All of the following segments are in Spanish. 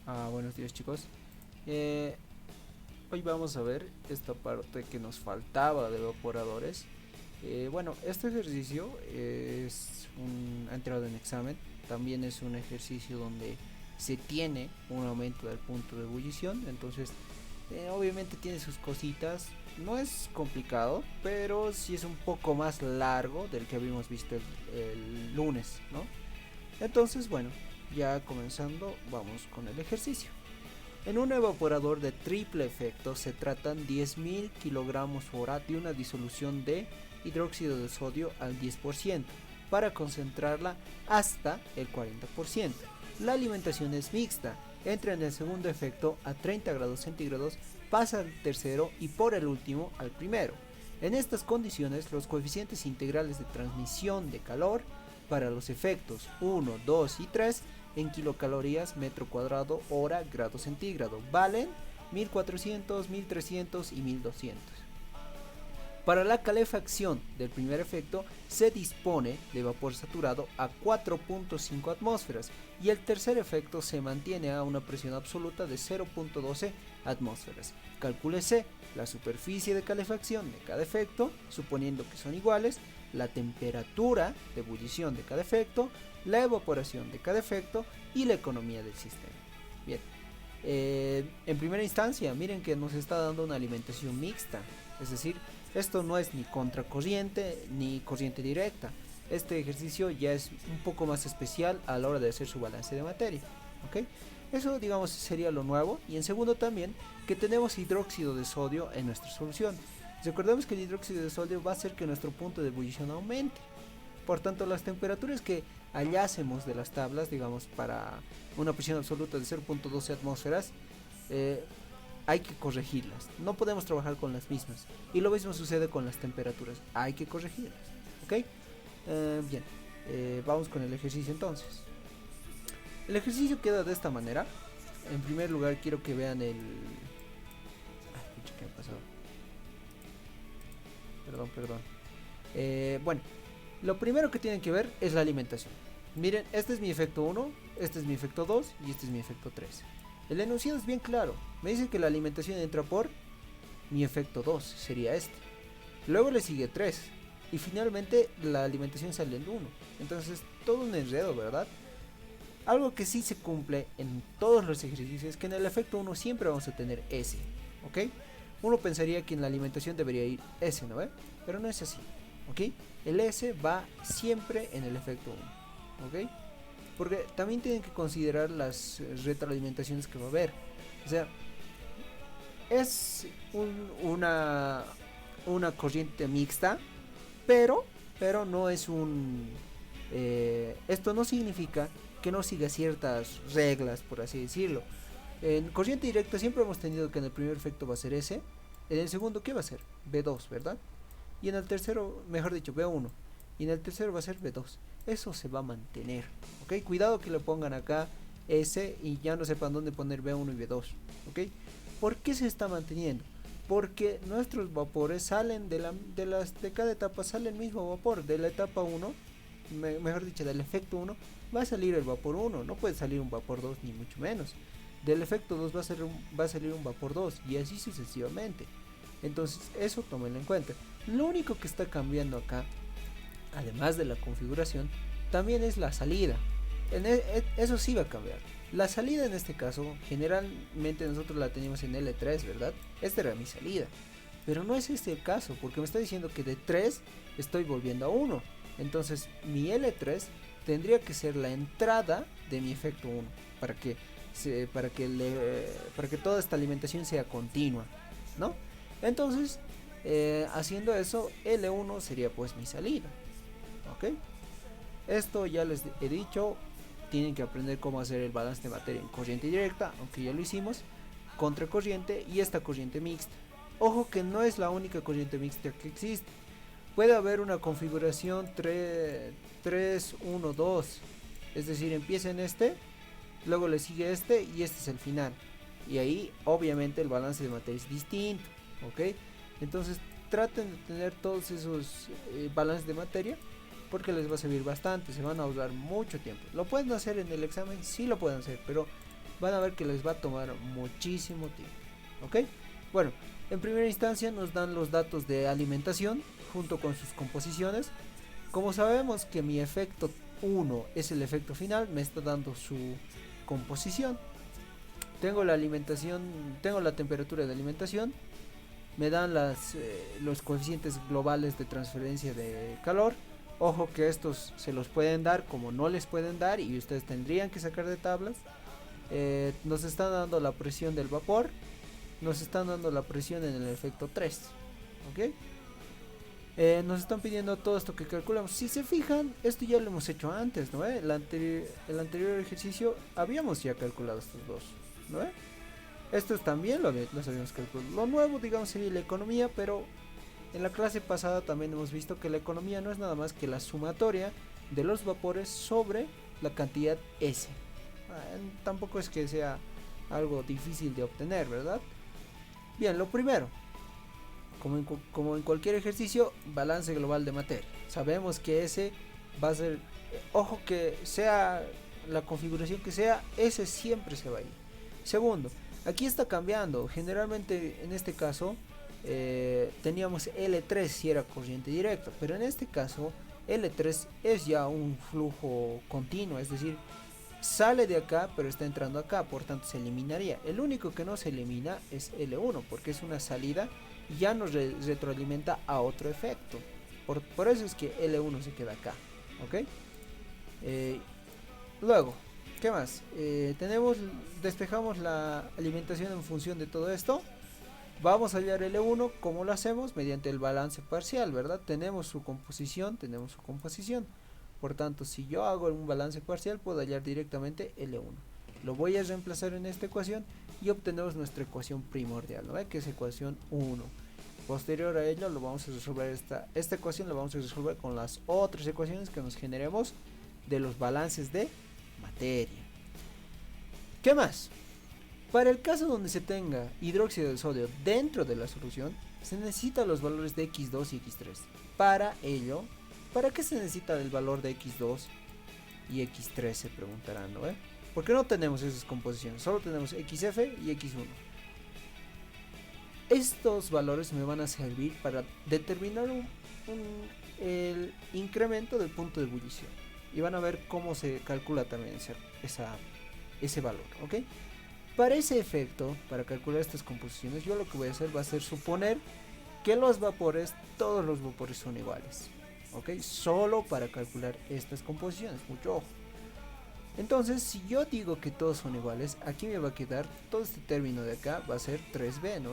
Buenos días, chicos. Eh, Hoy vamos a ver esta parte que nos faltaba de evaporadores. Este ejercicio ha entrado en examen. También es un ejercicio donde se tiene un aumento del punto de ebullición. Entonces, obviamente tiene sus cositas. No es complicado, pero sí es un poco más largo del que habíamos visto el lunes, ¿no? Entonces, bueno, ya comenzando, vamos con el ejercicio. En un evaporador de triple efecto se tratan 10.000 kilogramos hora de una disolución de hidróxido de sodio al 10% para concentrarla hasta el 40%. La alimentación es mixta, entra en el segundo efecto a 30 grados centígrados, pasa al tercero y por el último al primero. En estas condiciones, los coeficientes integrales de transmisión de calor para los efectos 1, 2 y 3 en kilocalorías metro cuadrado hora grado centígrado valen 1400, 1300 y 1200. Para la calefacción del primer efecto se dispone de vapor saturado a 4.5 atmósferas y el tercer efecto se mantiene a una presión absoluta de 0.12 atmósferas. Calcúlese la superficie de calefacción de cada efecto, suponiendo que son iguales, la temperatura de ebullición de cada efecto, la evaporación de cada efecto y la economía del sistema. Bien, en primera instancia, miren que nos está dando una alimentación mixta, es decir, esto no es ni contracorriente ni corriente directa. Este ejercicio ya es un poco más especial a la hora de hacer su balance de materia. ¿Ok? Eso, digamos, sería lo nuevo. Y en segundo también, que tenemos hidróxido de sodio en nuestra solución. Recordemos que el hidróxido de sodio va a hacer que nuestro punto de ebullición aumente. Por tanto, las temperaturas que hallásemos de las tablas, digamos, para una presión absoluta de 0.12 atmósferas, eh, hay que corregirlas. No podemos trabajar con las mismas. Y lo mismo sucede con las temperaturas. Hay que corregirlas. ¿Ok? Bien. Vamos con el ejercicio entonces. El ejercicio queda de esta manera. En primer lugar quiero que vean el... ¿Qué ha pasado? Perdón. Bueno, lo primero que tienen que ver es la alimentación. Miren, este es mi efecto 1, este es mi efecto 2 y este es mi efecto 3. El enunciado es bien claro. Me dice que la alimentación entra por mi efecto 2, sería este. Luego le sigue 3. Y finalmente la alimentación sale en 1. Entonces todo un enredo, ¿verdad? Algo que sí se cumple en todos los ejercicios es que en el efecto 1 siempre vamos a tener S. ¿Ok? Uno pensaría que en la alimentación debería ir S, ¿no? Pero no es así. ¿Ok? El S va siempre en el efecto 1. ¿Ok? Porque también tienen que considerar las retroalimentaciones que va a haber. O sea, es una corriente mixta, pero no es un... esto no significa que no siga ciertas reglas, por así decirlo. En corriente directa siempre hemos tenido que en el primer efecto va a ser S, en el segundo ¿qué va a ser? B2, ¿verdad? Y en el tercero, mejor dicho, B1. Y en el tercero va a ser B2. Eso se va a mantener. ¿Ok? Cuidado que le pongan acá S y ya no sepan dónde poner B1 y B2. ¿Ok? ¿Por qué se está manteniendo? Porque nuestros vapores salen de cada etapa, sale el mismo vapor. De la etapa 1, mejor dicho, del efecto 1, va a salir el vapor 1. No puede salir un vapor 2 ni mucho menos. Del efecto 2 va a salir un vapor 2 y así sucesivamente. Entonces eso tómenlo en cuenta. Lo único que está cambiando acá, además de la configuración, también es la salida. Eso sí va a cambiar. La salida en este caso, generalmente nosotros la teníamos en L3, ¿verdad? Esta era mi salida. Pero no es este el caso, porque me está diciendo que de 3 estoy volviendo a 1. Entonces mi L3 tendría que ser la entrada de mi efecto 1 para que toda esta alimentación sea continua, ¿no? Entonces, haciendo eso, L1 sería pues mi salida. ¿Ok? Esto ya les he dicho, tienen que aprender cómo hacer el balance de materia en corriente directa, aunque ya lo hicimos, contracorriente y esta corriente mixta. Ojo que no es la única corriente mixta que existe. Puede haber una configuración 3, 1, 2. Es decir, empieza en este, luego le sigue este y este es el final. Y ahí obviamente el balance de materia es distinto. ¿Ok? Entonces traten de tener todos esos balances de materia porque les va a servir bastante, se van a ahorrar mucho tiempo. ¿Lo pueden hacer en el examen? Sí lo pueden hacer, pero van a ver que les va a tomar muchísimo tiempo. ¿Ok? Bueno, en primera instancia nos dan los datos de alimentación junto con sus composiciones. Como sabemos que mi efecto 1 es el efecto final, me está dando su composición. Tengo la alimentación, tengo la temperatura de alimentación, me dan los coeficientes globales de transferencia de calor. Ojo que estos se los pueden dar como no les pueden dar y ustedes tendrían que sacar de tablas. Nos están dando la presión del vapor, nos están dando la presión en el efecto 3. ¿Ok? Nos están pidiendo todo esto que calculamos. Si se fijan, esto ya lo hemos hecho antes, ¿no? El anterior ejercicio habíamos ya calculado estos dos, ¿no? Estos también los habíamos calculado. Lo nuevo, digamos, sería la economía, pero en la clase pasada también hemos visto que la economía no es nada más que la sumatoria de los vapores sobre la cantidad S. Tampoco es que sea algo difícil de obtener, ¿verdad? Bien, lo primero, como en cualquier ejercicio, balance global de materia. Sabemos que ese va a ser, ojo que sea la configuración que sea, ese siempre se va a ir. Segundo, aquí está cambiando. Generalmente en este caso teníamos L3 si era corriente directa, pero en este caso L3 es ya un flujo continuo, es decir, sale de acá pero está entrando acá, por tanto se eliminaría. El único que no se elimina es L1 porque es una salida y ya nos retroalimenta a otro efecto. Por eso es que L1 se queda acá. ¿Ok? Luego, ¿qué más? Despejamos la alimentación en función de todo esto. Vamos a hallar L1, ¿cómo lo hacemos? Mediante el balance parcial, ¿verdad? Tenemos su composición. Por tanto, si yo hago un balance parcial, puedo hallar directamente L1. Lo voy a reemplazar en esta ecuación y obtenemos nuestra ecuación primordial, ¿no? Que es ecuación 1. Posterior a ello, lo vamos a resolver esta ecuación la vamos a resolver con las otras ecuaciones que nos generemos de los balances de materia. ¿Qué más? Para el caso donde se tenga hidróxido de sodio dentro de la solución, se necesitan los valores de X2 y X3. Para ello, ¿para qué se necesita el valor de X2 y X3? Se preguntarán, ¿no? ¿Por qué no tenemos esas composiciones? Solo tenemos XF y X1. Estos valores me van a servir para determinar el incremento del punto de ebullición. Y van a ver cómo se calcula también ese valor, ¿ok? Para ese efecto, para calcular estas composiciones, yo lo que voy a hacer va a ser suponer que todos los vapores son iguales, ¿ok? Solo para calcular estas composiciones, mucho ojo. Entonces, si yo digo que todos son iguales, aquí me va a quedar, todo este término de acá va a ser 3B, ¿no?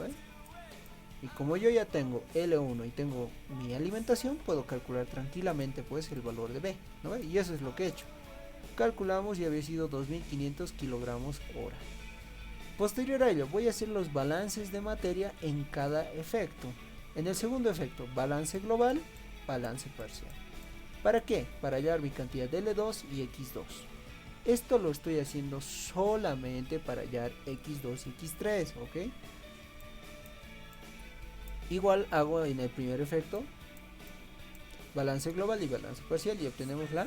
Y como yo ya tengo L1 y tengo mi alimentación, puedo calcular tranquilamente pues el valor de B, ¿no? Y eso es lo que he hecho. Calculamos y había sido 2500 kilogramos hora. Posterior a ello, voy a hacer los balances de materia en cada efecto. En el segundo efecto, balance global, balance parcial. ¿Para qué? Para hallar mi cantidad de L2 y X2. Esto lo estoy haciendo solamente para hallar X2 y X3, ¿ok? Igual hago en el primer efecto balance global y balance parcial y obtenemos la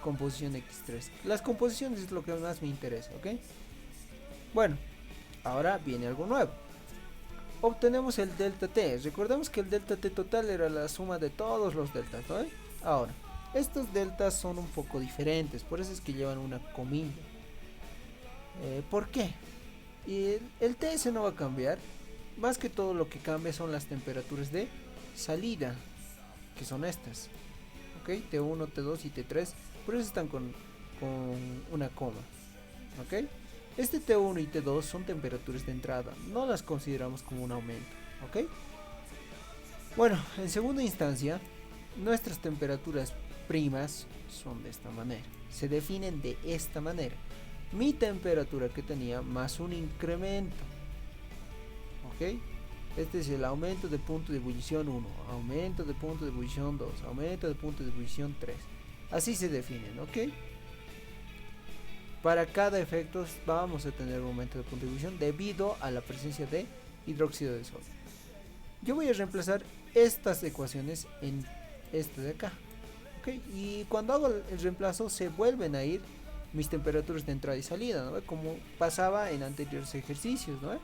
composición X3. Las composiciones es lo que más me interesa, ¿ok? Bueno, ahora viene algo nuevo. Obtenemos el delta T. Recordemos que el delta T total era la suma de todos los deltas, ¿no? Ahora, estos deltas son un poco diferentes, por eso es que llevan una comilla. ¿Por qué? Y el TS no va a cambiar. Más que todo lo que cambia son las temperaturas de salida, que son estas, ¿ok? T1, T2 y T3, por eso están con una coma, ¿ok? Este T1 y T2 son temperaturas de entrada, no las consideramos como un aumento, ¿ok? Bueno, en segunda instancia, nuestras temperaturas primas son de esta manera, se definen de esta manera. Mi temperatura que tenía más un incremento, ¿ok? Este es el aumento de punto de ebullición 1, aumento de punto de ebullición 2, aumento de punto de ebullición 3. Así se definen, ¿ok? Para cada efecto vamos a tener un aumento de punto de ebullición debido a la presencia de hidróxido de sodio. Yo voy a reemplazar estas ecuaciones en esta de acá, ¿ok? Y cuando hago el reemplazo se vuelven a ir mis temperaturas de entrada y salida, ¿no? Como pasaba en anteriores ejercicios, ¿no?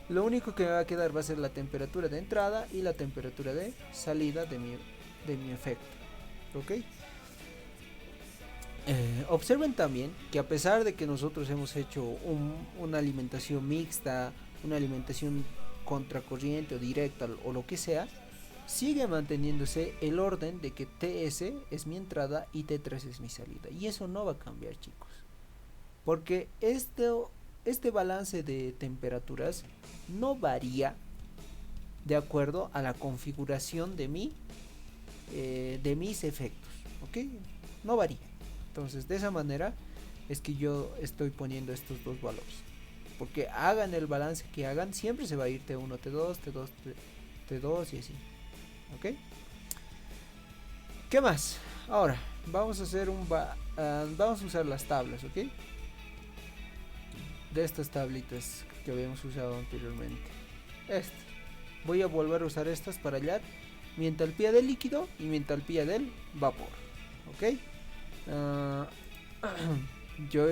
Lo único que me va a quedar va a ser la temperatura de entrada y la temperatura de salida de mi efecto, ¿ok? Observen también que a pesar de que nosotros hemos hecho una alimentación mixta, una alimentación contracorriente o directa o lo que sea, sigue manteniéndose el orden de que TS es mi entrada y T3 es mi salida. Y eso no va a cambiar, chicos. Porque este balance de temperaturas no varía de acuerdo a la configuración de de mis efectos, ¿ok? No varía. Entonces, de esa manera es que yo estoy poniendo estos dos valores. Porque hagan el balance que hagan, siempre se va a ir T1, T2, T2, T2 y así. ¿Ok? ¿Qué más? Ahora, vamos a hacer vamos a usar las tablas, ¿ok? De estas tablitas que habíamos usado anteriormente. Voy a volver a usar estas para hallar mi entalpía del líquido y mi entalpía del vapor, ¿ok? Yo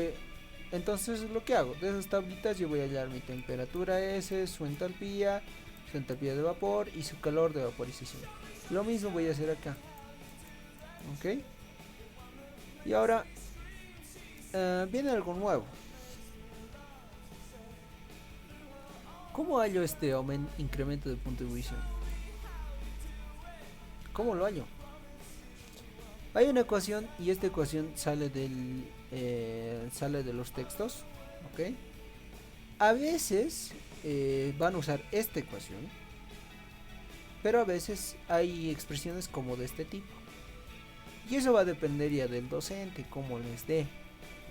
entonces lo que hago de esas tablitas, yo voy a hallar mi temperatura S, su entalpía de vapor y su calor de vaporización. Lo mismo voy a hacer acá, ok. Y ahora viene algo nuevo. ¿Cómo hallo este incremento de punto de ebullición? ¿Cómo lo hallo? Hay una ecuación y esta ecuación sale de los textos, ¿ok? A veces van a usar esta ecuación, pero a veces hay expresiones como de este tipo. Y eso va a depender ya del docente, cómo les dé,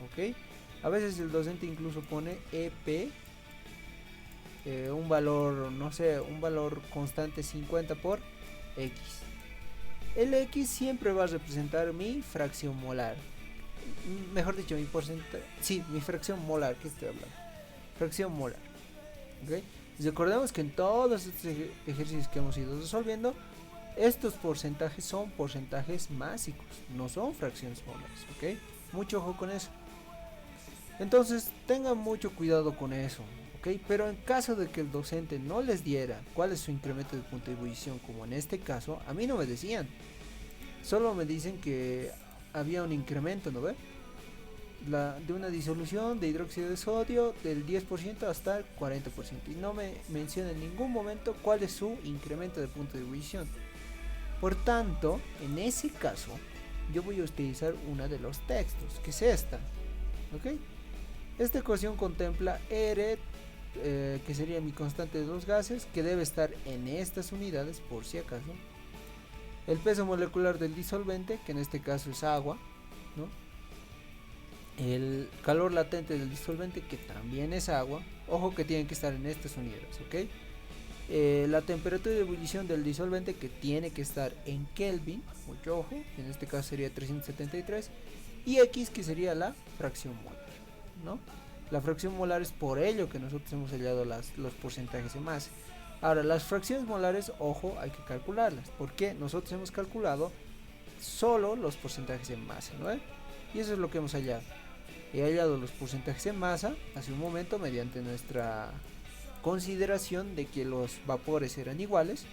¿ok? A veces el docente incluso pone EP, un valor, no sé, un valor constante 50 por X. El X siempre va a representar mi fracción molar. Mejor dicho, mi porcentaje. Sí, mi fracción molar, que estoy hablando. Fracción molar. ¿Okay? Recordemos que en todos estos ejercicios que hemos ido resolviendo, estos porcentajes son porcentajes másicos, no son fracciones molares. ¿Ok? Mucho ojo con eso. Entonces, tengan mucho cuidado con eso. ¿Okay? Pero en caso de que el docente no les diera cuál es su incremento de punto de ebullición, como en este caso, a mí no me decían. Solo me dicen que había un incremento, ¿no ve? De una disolución de hidróxido de sodio del 10% hasta el 40%. Y no me menciona en ningún momento cuál es su incremento de punto de ebullición. Por tanto, en ese caso, yo voy a utilizar una de los textos, que es esta. ¿Ok? Esta ecuación contempla R, que sería mi constante de los gases, que debe estar en estas unidades por si acaso. El peso molecular del disolvente, que en este caso es agua, ¿no? El calor latente del disolvente, que también es agua. Ojo que tienen que estar en estas unidades, ¿ok? La temperatura de ebullición del disolvente, que tiene que estar en Kelvin, mucho ojo, en este caso sería 373. Y X, que sería la fracción molar, ¿no? La fracción molar es por ello que nosotros hemos hallado los porcentajes de masa. Ahora, las fracciones molares, ojo, hay que calcularlas, porque nosotros hemos calculado solo los porcentajes en masa, ¿no? Y eso es lo que hemos hallado. He hallado los porcentajes en masa hace un momento mediante nuestra consideración de que los vapores eran iguales.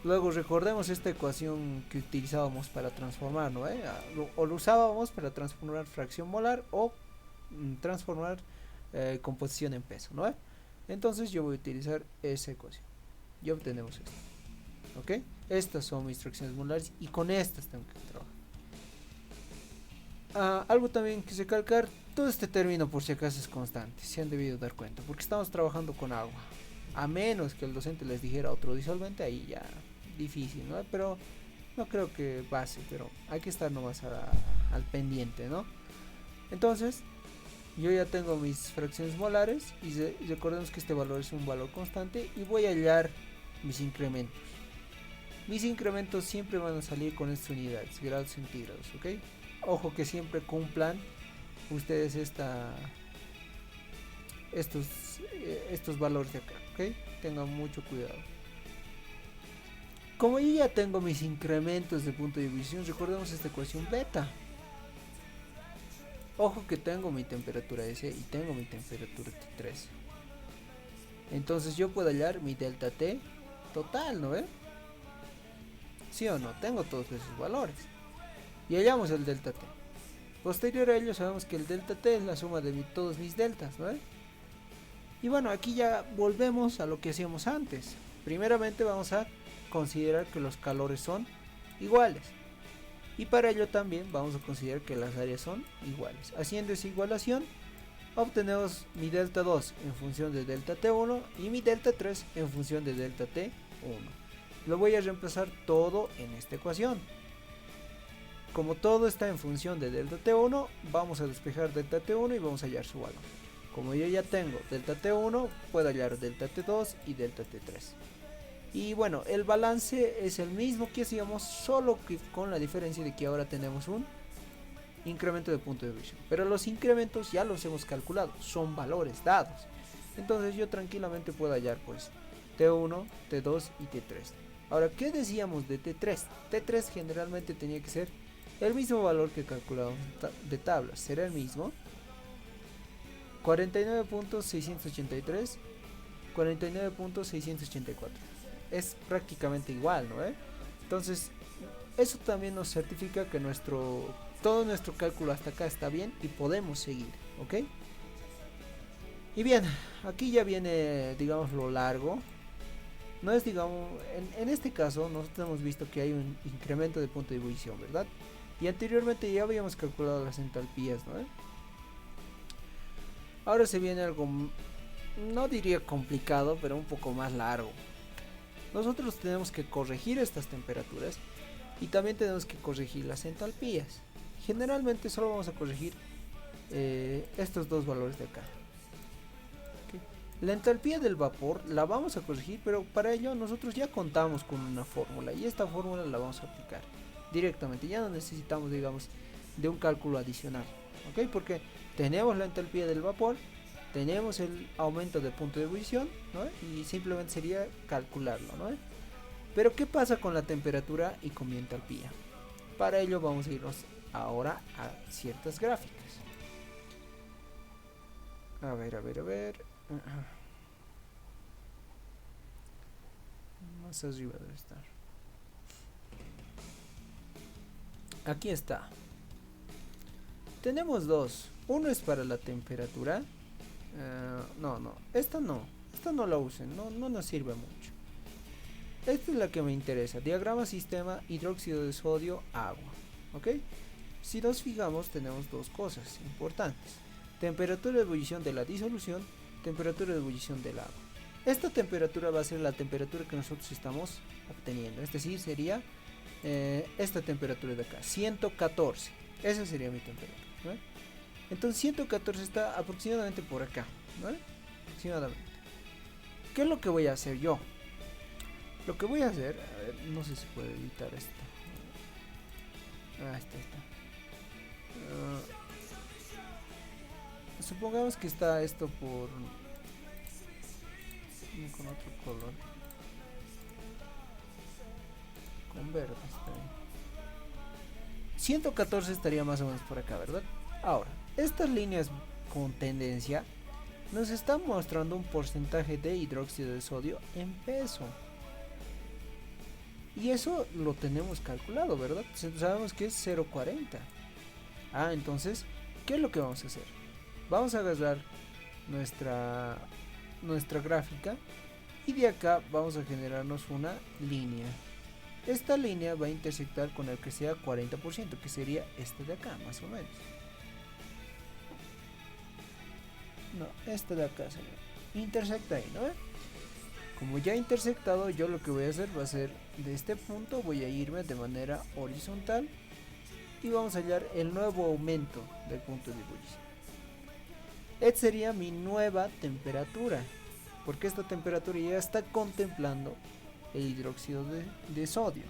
Luego recordemos esta ecuación que utilizábamos para transformar, ¿no? O lo usábamos para transformar fracción molar o transformar composición en peso, ¿no? Entonces yo voy a utilizar esa ecuación y obtenemos esto, ¿ok? Estas son mis fracciones molares y con estas tengo que trabajar. Algo también que se calcar, todo este término por si acaso es constante, se han debido dar cuenta, porque estamos trabajando con agua. A menos que el docente les dijera otro disolvente, ahí ya difícil, ¿no? Pero no creo que pase, pero hay que estar nomás al pendiente, ¿no? Entonces, yo ya tengo mis fracciones molares y recordemos que este valor es un valor constante y voy a hallar mis incrementos. Mis incrementos siempre van a salir con estas unidades, grados centígrados, ¿ok? Ojo que siempre cumplan ustedes estos valores de acá, ¿ok? Tengan mucho cuidado. Como yo ya tengo mis incrementos de punto de ebullición, recordemos esta ecuación beta. Ojo que tengo mi temperatura S y tengo mi temperatura T3. Entonces yo puedo hallar mi delta T total, ¿no ve? ¿Sí o no? Tengo todos esos valores. Y hallamos el delta T. Posterior a ello sabemos que el delta T es la suma de todos mis deltas, ¿no? Y bueno, aquí ya volvemos a lo que hacíamos antes. Primeramente vamos a considerar que los calores son iguales. Y para ello también vamos a considerar que las áreas son iguales. Haciendo esa igualación, obtenemos mi delta 2 en función de delta T1 y mi delta 3 en función de delta T1. Lo voy a reemplazar todo en esta ecuación. Como todo está en función de delta T1, vamos a despejar delta T1 y vamos a hallar su valor. Como yo ya tengo delta T1, puedo hallar delta T2 y delta T3. Y bueno, el balance es el mismo que hacíamos, solo que con la diferencia de que ahora tenemos un incremento de punto de ebullición. Pero los incrementos ya los hemos calculado, son valores dados. Entonces yo tranquilamente puedo hallar pues T1, T2 y T3. Ahora, ¿qué decíamos de T3? T3 generalmente tenía que ser el mismo valor que calculábamos de tablas. Será el mismo 49.683, 49.684. Es prácticamente igual, ¿no? Entonces, eso también nos certifica que todo nuestro cálculo hasta acá está bien y podemos seguir, ¿ok? Y bien, aquí ya viene, digamos, lo largo. No es, digamos, en este caso nosotros hemos visto que hay un incremento de punto de ebullición, ¿verdad? Y anteriormente ya habíamos calculado las entalpías, ¿no? Ahora se viene algo, no diría complicado, pero un poco más largo. Nosotros tenemos que corregir estas temperaturas y también tenemos que corregir las entalpías. Generalmente solo vamos a corregir estos dos valores de acá. ¿Okay? La entalpía del vapor la vamos a corregir, pero para ello nosotros ya contamos con una fórmula y esta fórmula la vamos a aplicar directamente. Ya no necesitamos, digamos, de un cálculo adicional, ¿ok? Porque tenemos la entalpía del vapor, tenemos el aumento de punto de ebullición, ¿no? Y simplemente sería calcularlo, ¿no? Pero ¿qué pasa con la temperatura y con mi entalpía? Para ello vamos a irnos ahora a ciertas gráficas. A ver. Más arriba debe estar. Aquí está. Tenemos dos. Uno es para la temperatura. Esta no la usen, no nos sirve mucho. Esta es la que me interesa. Diagrama sistema hidróxido de sodio agua. ¿Ok? Si nos fijamos tenemos dos cosas importantes. Temperatura de ebullición de la disolución, temperatura de ebullición del agua. Esta temperatura va a ser la temperatura que nosotros estamos obteniendo. Es decir, sería esta temperatura de acá, 114. Esa sería mi temperatura, ¿no? Entonces 114 está aproximadamente por acá, ¿no? Aproximadamente. ¿Qué es lo que voy a hacer yo? Lo que voy a hacer, a ver, no sé si puedo editar esto. Está. Supongamos que está esto con otro color. Con verde está bien. 114 estaría más o menos por acá, ¿verdad? Ahora, estas líneas con tendencia nos están mostrando un porcentaje de hidróxido de sodio en peso. Y eso lo tenemos calculado, ¿verdad? Sabemos que es 0,40. Entonces, ¿qué es lo que vamos a hacer? Vamos a agarrar nuestra gráfica y de acá vamos a generarnos una línea. Esta línea va a intersectar con el que sea 40%, que sería este de acá, más o menos. No, este de acá sería. Intersecta ahí, ¿no? Como ya he intersectado, yo lo que voy a hacer va a ser de este punto, voy a irme de manera horizontal y vamos a hallar el nuevo aumento del punto de ebullición. Esta sería mi nueva temperatura, porque esta temperatura ya está contemplando el hidróxido de sodio.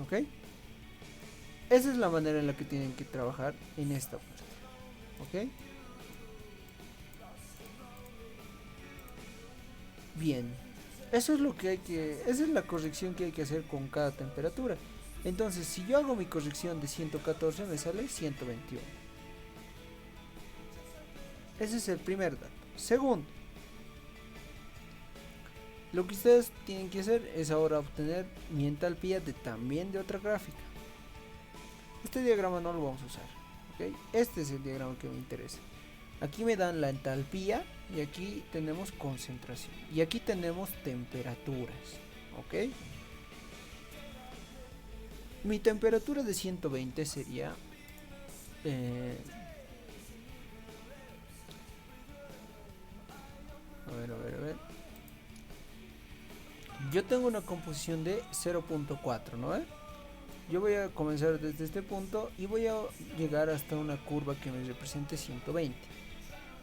¿Ok? Esa es la manera en la que tienen que trabajar en esta parte. ¿Ok? Bien. Eso es lo que esa es la corrección que hay que hacer con cada temperatura. Entonces, si yo hago mi corrección de 114, me sale 121. Ese es el primer dato. Segundo, lo que ustedes tienen que hacer es ahora obtener mi entalpía también de otra gráfica. Este diagrama no lo vamos a usar, ¿ok? Este es el diagrama que me interesa. Aquí me dan la entalpía y aquí tenemos concentración. Y aquí tenemos temperaturas, ¿ok? Mi temperatura de 120 sería... a ver. Yo tengo una composición de 0.4, ¿no? Yo voy a comenzar desde este punto y voy a llegar hasta una curva que me represente 120.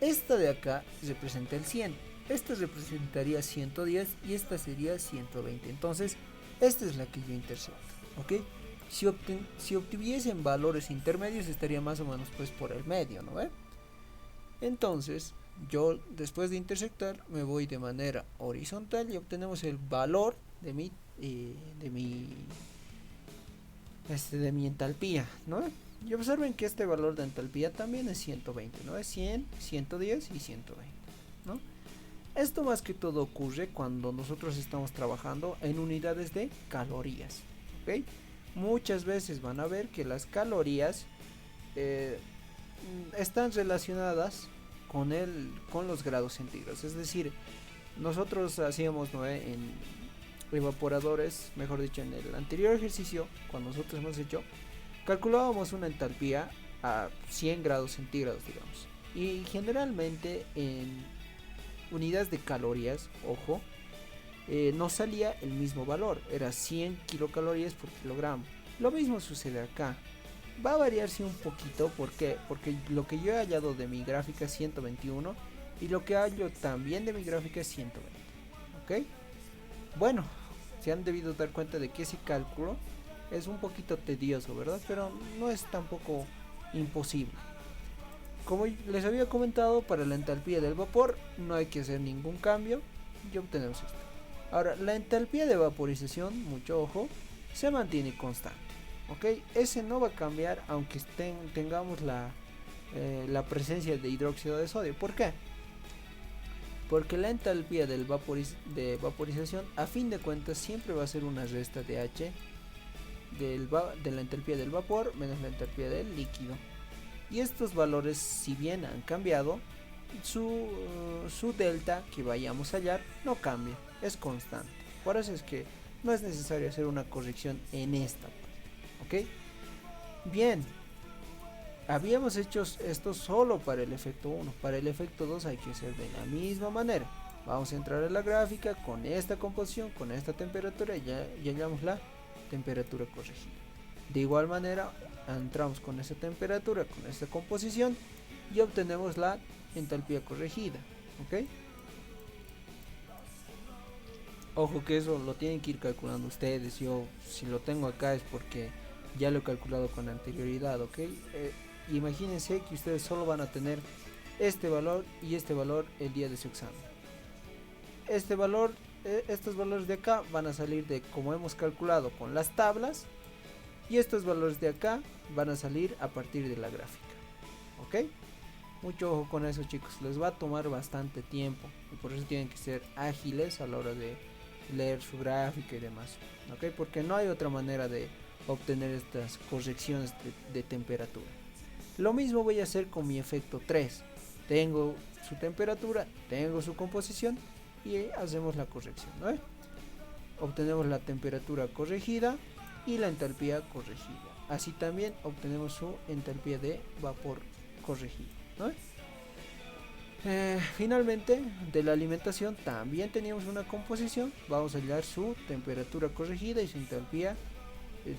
Esta de acá representa el 100. Esta representaría 110 y esta sería 120. Entonces, esta es la que yo intersecto, ¿ok? Si obtuviesen valores intermedios estaría más o menos pues por el medio, ¿no? Entonces, yo después de intersectar me voy de manera horizontal y obtenemos el valor de mi entalpía, ¿no? Y observen que este valor de entalpía también es 120, ¿no? Es 100, 110 y 120, ¿no? Esto más que todo ocurre cuando nosotros estamos trabajando en unidades de calorías, ¿ok? Muchas veces van a ver que las calorías están relacionadas con los grados centígrados. Es decir, nosotros hacíamos, ¿no?, en evaporadores, mejor dicho, en el anterior ejercicio, cuando nosotros hemos hecho, calculábamos una entalpía a 100 grados centígrados, digamos. Y generalmente en unidades de calorías, ojo, no salía el mismo valor, era 100 kilocalorías por kilogramo. Lo mismo sucede acá. Va a variarse un poquito, ¿por qué? Porque lo que yo he hallado de mi gráfica es 121 y lo que hallo también de mi gráfica es 120, ¿ok? Bueno, se han debido dar cuenta de que ese cálculo es un poquito tedioso, ¿verdad? Pero no es tampoco imposible. Como les había comentado, para la entalpía del vapor no hay que hacer ningún cambio y obtenemos esto. Ahora, la entalpía de vaporización, mucho ojo, se mantiene constante, ¿ok? Ese no va a cambiar aunque tengamos la presencia de hidróxido de sodio. ¿Por qué? Porque la entalpía de vaporización, a fin de cuentas, siempre va a ser una resta de H de la entalpía del vapor menos la entalpía del líquido. Y estos valores, si bien han cambiado, su delta que vayamos a hallar no cambia, es constante. Por eso es que no es necesario hacer una corrección en esta parte, ¿ok? Bien, habíamos hecho esto solo para el efecto 1. Para el efecto 2 hay que hacer de la misma manera. Vamos a entrar a la gráfica con esta composición, con esta temperatura y ya hallamos la temperatura corregida. De igual manera entramos con esta temperatura, con esta composición y obtenemos la entalpía corregida, ¿ok? Ojo que eso lo tienen que ir calculando ustedes. Yo si lo tengo acá es porque ya lo he calculado con anterioridad, ¿ok? Imagínense que ustedes solo van a tener este valor y este valor el día de su examen. Estos valores de acá van a salir de como hemos calculado con las tablas y estos valores de acá van a salir a partir de la gráfica, ¿ok? Mucho ojo con eso, chicos, les va a tomar bastante tiempo y por eso tienen que ser ágiles a la hora de leer su gráfica y demás, ¿ok? Porque no hay otra manera de obtener estas correcciones de temperatura. Lo mismo voy a hacer con mi efecto 3. Tengo su temperatura, tengo su composición y hacemos la corrección, ¿no? Obtenemos la temperatura corregida y la entalpía corregida. Así también obtenemos su entalpía de vapor corregida, ¿no? Finalmente, de la alimentación también teníamos una composición. Vamos a hallar su temperatura corregida y su entalpía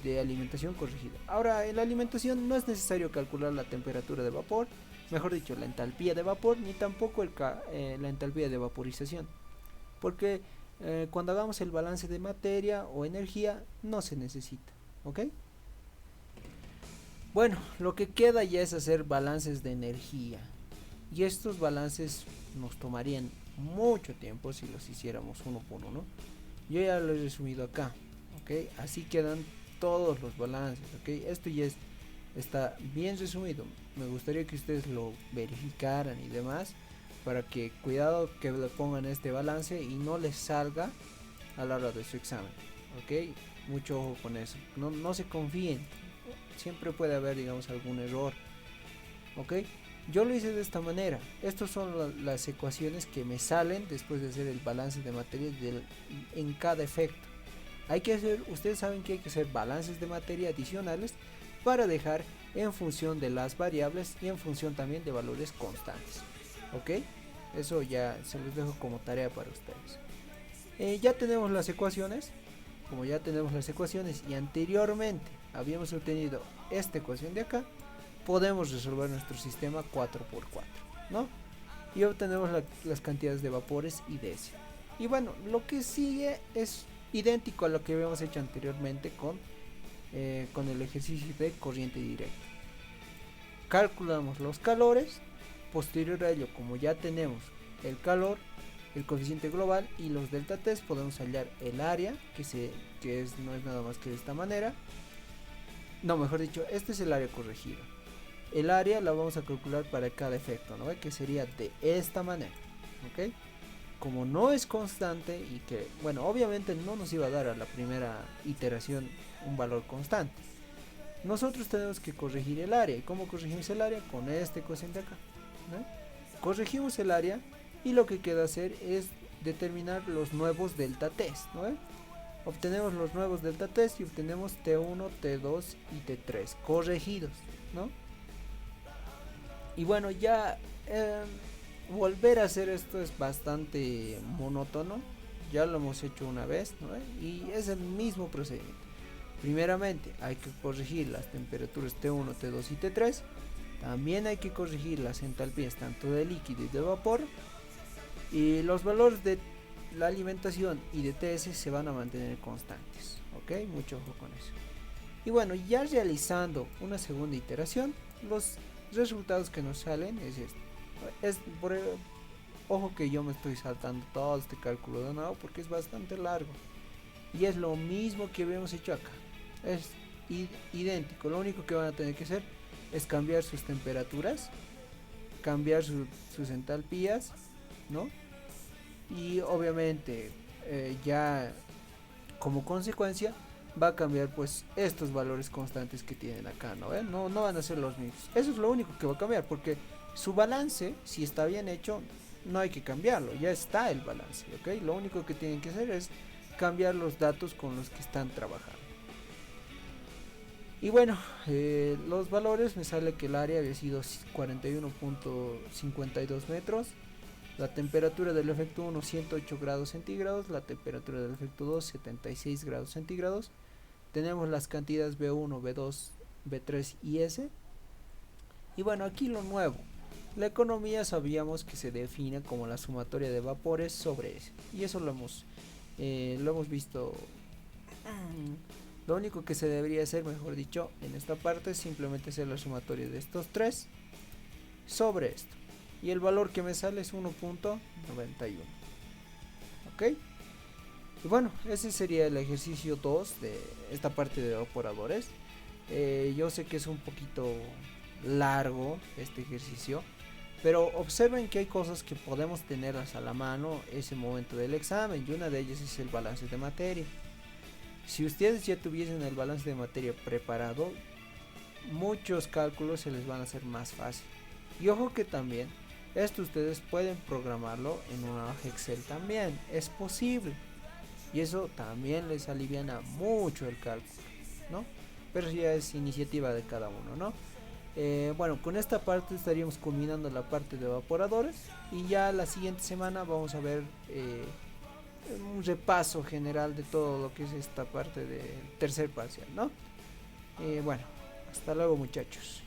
de alimentación corregida. Ahora, en la alimentación no es necesario calcular la temperatura de vapor, mejor dicho, la entalpía de vapor, ni tampoco la entalpía de vaporización, porque cuando hagamos el balance de materia o energía no se necesita, ¿ok? Bueno, lo que queda ya es hacer balances de energía y estos balances nos tomarían mucho tiempo si los hiciéramos uno por uno. Yo ya lo he resumido acá, ¿ok? Así quedan todos los balances, ¿ok? Esto ya está bien resumido. Me gustaría que ustedes lo verificaran y demás, para que cuidado que le pongan este balance y no les salga a la hora de su examen, ¿ok? Mucho ojo con eso, no se confíen, siempre puede haber, digamos, algún error, ¿ok? Yo lo hice de esta manera. Estas son las ecuaciones que me salen después de hacer el balance de materia en cada efecto. Hay que hacer, ustedes saben que hay que hacer balances de materia adicionales para dejar en función de las variables y en función también de valores constantes, ¿ok? Eso ya se los dejo como tarea para ustedes. Ya tenemos las ecuaciones. Como ya tenemos las ecuaciones y anteriormente habíamos obtenido esta ecuación de acá, podemos resolver nuestro sistema 4x4, ¿no? Y obtenemos las cantidades de vapores y de ese. Y bueno, lo que sigue es idéntico a lo que habíamos hecho anteriormente con el ejercicio de corriente directa. Calculamos los calores. Posterior a ello, como ya tenemos el calor, el coeficiente global y los delta T, podemos hallar el área, no es nada más que de esta manera. No, mejor dicho, este es el área corregida. El área la vamos a calcular para cada efecto, ¿no? Que sería de esta manera, ¿ok? Como no es constante y que, bueno, obviamente no nos iba a dar a la primera iteración un valor constante, nosotros tenemos que corregir el área. ¿Y cómo corregimos el área? Con este cociente acá, ¿no? Corregimos el área y lo que queda hacer es determinar los nuevos delta T, ¿no? Obtenemos los nuevos delta T y obtenemos T1, T2 y T3 corregidos, ¿no? Y bueno, ya volver a hacer esto es bastante monótono. Ya lo hemos hecho una vez, ¿no? Y es el mismo procedimiento. Primeramente hay que corregir las temperaturas T1, T2 y T3. También hay que corregir las entalpías tanto de líquido y de vapor. Y los valores de la alimentación y de TS se van a mantener constantes, ¿ok? Mucho ojo con eso. Y bueno, ya realizando una segunda iteración, los resultados que nos salen es esto. Ojo que yo me estoy saltando todo este cálculo de nuevo porque es bastante largo. Y es lo mismo que habíamos hecho acá. Es idéntico. Lo único que van a tener que hacer es cambiar sus temperaturas, cambiar sus entalpías, ¿no? Y obviamente ya como consecuencia va a cambiar pues estos valores constantes que tienen acá, ¿no? No van a ser los mismos. Eso es lo único que va a cambiar, porque su balance, si está bien hecho, no hay que cambiarlo, ya está el balance, ¿ok? Lo único que tienen que hacer es cambiar los datos con los que están trabajando. Y bueno, los valores, me sale que el área había sido 41.52 metros, la temperatura del efecto 1 108 grados centígrados, la temperatura del efecto 2 76 grados centígrados. Tenemos las cantidades B1, B2, B3 y S. Y bueno, aquí lo nuevo, la economía sabíamos que se define como la sumatoria de vapores sobre S, y eso lo hemos visto. Lo único que se debería hacer, mejor dicho, en esta parte es simplemente hacer la sumatoria de estos tres sobre esto. Y el valor que me sale es 1.91. ¿Ok? Y bueno, ese sería el ejercicio 2 de esta parte de evaporadores. Yo sé que es un poquito largo este ejercicio, pero observen que hay cosas que podemos tenerlas a la mano ese momento del examen, y una de ellas es el balance de materia. Si ustedes ya tuviesen el balance de materia preparado, muchos cálculos se les van a hacer más fácil. Y ojo que también esto ustedes pueden programarlo en una hoja Excel también, es posible. Y eso también les aliviana mucho el cálculo, ¿no? Pero ya es iniciativa de cada uno, ¿no? Bueno, con esta parte estaríamos culminando la parte de evaporadores, y ya la siguiente semana vamos a ver un repaso general de todo lo que es esta parte del tercer parcial, ¿no? Bueno, hasta luego muchachos.